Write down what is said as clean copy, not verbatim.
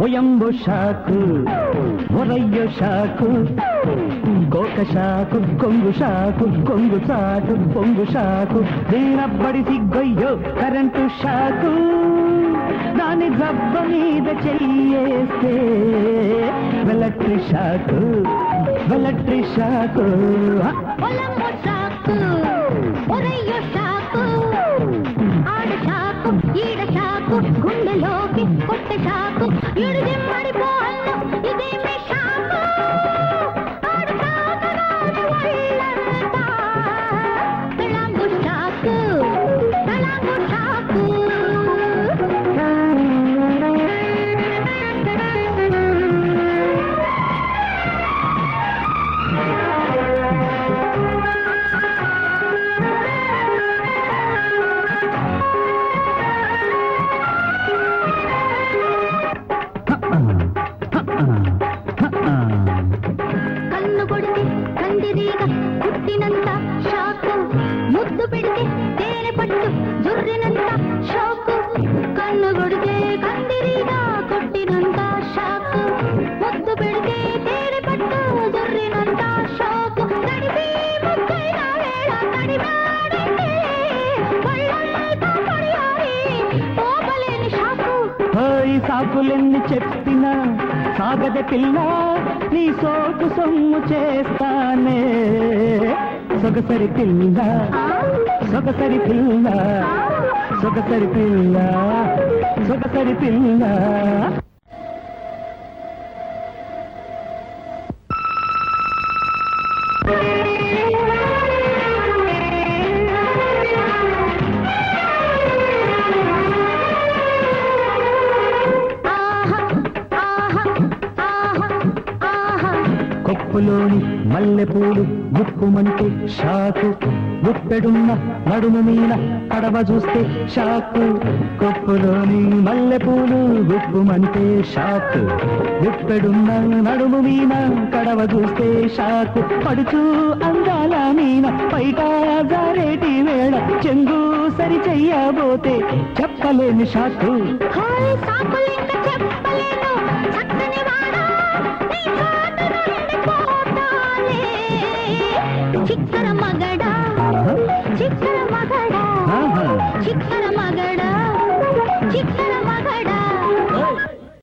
ఒయంబు షాకు ఒరయ్య షాకు గోక షాకు కొంగు షాకు కొంగు చాకు పొంగు షాకు దీనబ్బడి సిగ్గొయ్యో కరెంటు షాకు దాని జబ్బ మీద చెయ్యేస్తే వెలట్రి షాకు వెలట్రి షాకు ఒలంబు షాకు ఒరయ్య షాకు ఆడ షాకు ఈడ షాకు గుండెలోకి కొట్టే షాకు ఈడు దిమ్మడిపోను ఇదేమి షాకు ఆడ షాకు ఒళ్ళంతా తళంబు షాకు తళంబు షాకు కన్ను కొడితే కందిరీగ పుట్టినంత షాకు ముద్దు పెడితే తేనె పట్టు జుర్రినంత షాకు కన్ను కొడితే కందిరీగ కొట్టినంత షాకు ముద్దు పెడితే తేనె పట్టు జుర్రినంత షాకు నడిపి ముద్దైన వేళ నడివాడంటే ఒళ్ళంతా పొడియారి పోపలేని షాకు ఈ సాకులెన్ని చెప్పినా సాగద పిల్ల నీ సోకు సొమ్ము చేస్తానే సొగసరి పిల్ల సొగసరి పిల్ల సొగసరి పిల్ల సొగసరి పిల్ల కొప్పులోని మల్లెపూలు గుప్పుమంటే షాకు గుప్పెడున్న నడుము మీన కడవ చూస్తే షాకు కొప్పులోని మల్లెపూలు గుప్పుమంటే షాకు గుప్పెడున్న నడుము మీన కడవ చూస్తే షాకు పడుచు అందాల మీన పైట జారేటి వేళ చెంగు సరి చెయ్యబోతే చెప్పలేని షాకు సాకులింక చెప్పలేను చక్కని వాడా నీ చాటున ఉండిపోతానే చిక్కర మగడా చిక్కర మగడా చిక్కర మగడా చిక్కర